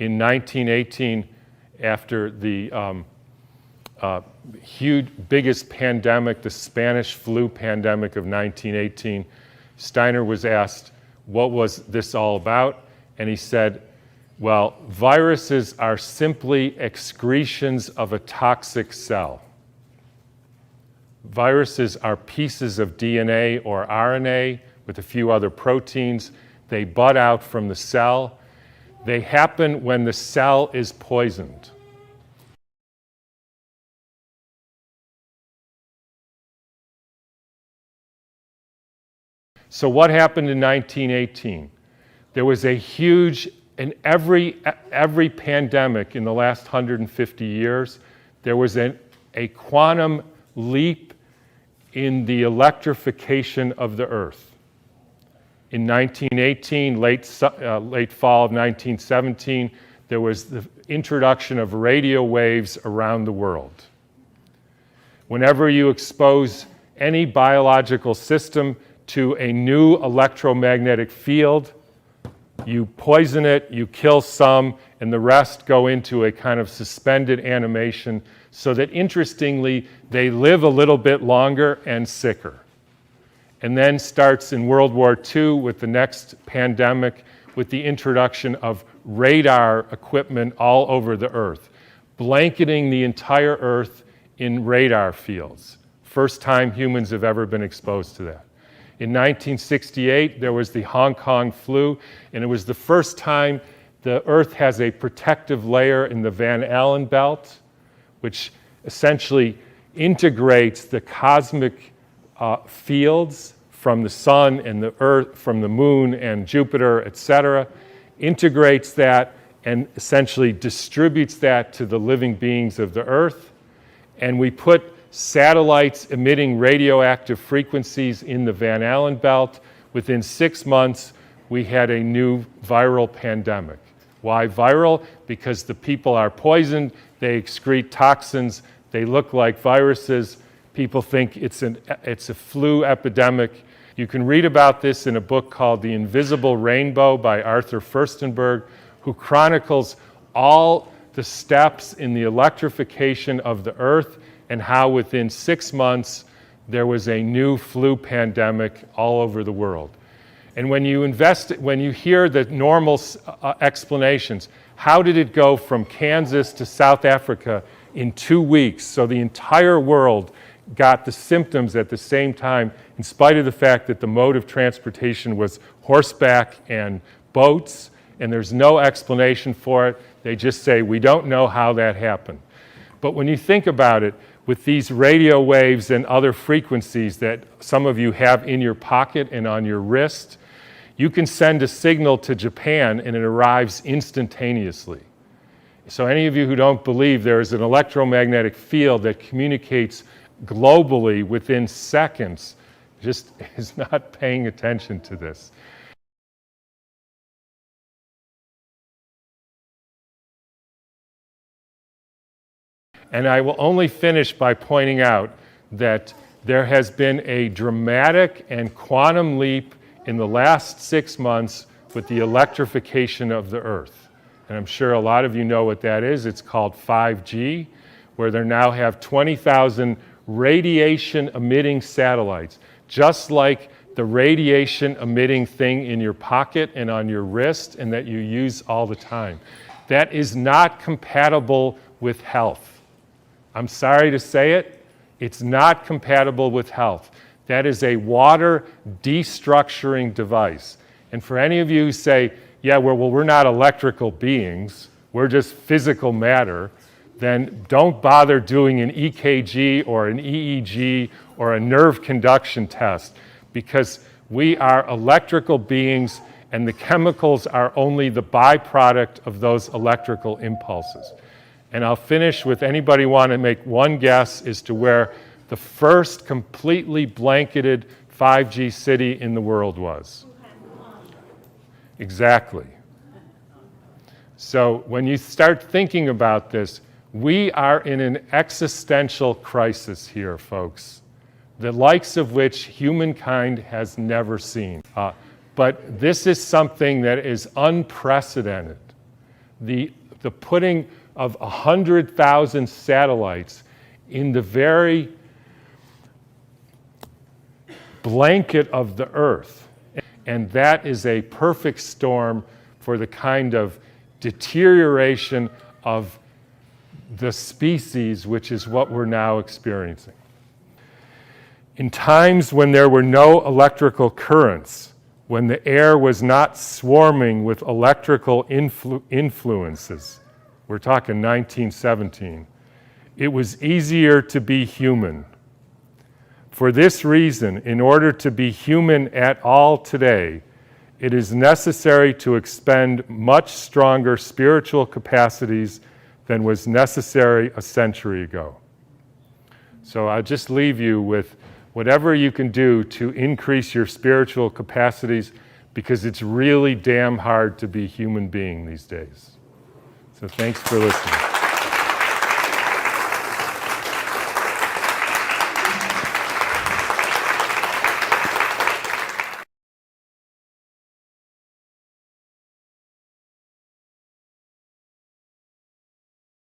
in 1918, after the biggest pandemic, the Spanish flu pandemic of 1918, Steiner was asked, what was this all about? And he said, well, viruses are simply excretions of a toxic cell. Viruses are pieces of DNA or RNA with a few other proteins. They bud out from the cell. They happen when the cell is poisoned. So what happened in 1918? There was a huge, in every pandemic in the last 150 years, there was a quantum leap in the electrification of the Earth. In 1918, late fall of 1917, there was the introduction of radio waves around the world. Whenever you expose any biological system to a new electromagnetic field, you poison it, you kill some, and the rest go into a kind of suspended animation so that, interestingly, they live a little bit longer and sicker. And then starts in World War II with the next pandemic with the introduction of radar equipment all over the Earth, blanketing the entire Earth in radar fields. First time humans have ever been exposed to that. In 1968, there was the Hong Kong flu, and it was the first time the Earth has a protective layer in the Van Allen belt, which essentially integrates the cosmic fields from the sun and the Earth, from the moon and Jupiter, etc., integrates that and essentially distributes that to the living beings of the Earth. And we put satellites emitting radioactive frequencies in the Van Allen belt. Within 6 months, we had a new viral pandemic. Why viral? Because the people are poisoned, they excrete toxins, they look like viruses. People think it's a flu epidemic. You can read about this in a book called The Invisible Rainbow by Arthur Furstenberg, who chronicles all the steps in the electrification of the Earth and how within 6 months there was a new flu pandemic all over the world. And when you hear the normal explanations, how did it go from Kansas to South Africa in 2 weeks? So the entire world got the symptoms at the same time, in spite of the fact that the mode of transportation was horseback and boats, and there's no explanation for it. They just say, we don't know how that happened. But when you think about it, with these radio waves and other frequencies that some of you have in your pocket and on your wrist, you can send a signal to Japan and it arrives instantaneously. So any of you who don't believe there is an electromagnetic field that communicates globally within seconds just is not paying attention to this. And I will only finish by pointing out that there has been a dramatic and quantum leap in the last 6 months with the electrification of the Earth. And I'm sure a lot of you know what that is. It's called 5G, where they now have 20,000 radiation-emitting satellites, just like the radiation-emitting thing in your pocket and on your wrist and that you use all the time. That is not compatible with health. I'm sorry to say it, it's not compatible with health. That is a water destructuring device. And for any of you who say, yeah, well, we're not electrical beings, we're just physical matter, then don't bother doing an EKG or an EEG or a nerve conduction test, because we are electrical beings and the chemicals are only the byproduct of those electrical impulses. And I'll finish with, anybody want to make one guess as to where the first completely blanketed 5G city in the world was? Exactly. So when you start thinking about this, we are in an existential crisis here, folks, the likes of which humankind has never seen. But this is something that is unprecedented. the putting of 100,000 satellites in the very blanket of the Earth. And that is a perfect storm for the kind of deterioration of the species, which is what we're now experiencing. In times when there were no electrical currents, when the air was not swarming with electrical influences, we're talking 1917, it was easier to be human. For this reason, in order to be human at all today, it is necessary to expend much stronger spiritual capacities than was necessary a century ago. So I'll just leave you with whatever you can do to increase your spiritual capacities, because it's really damn hard to be a human being these days. So thanks for listening.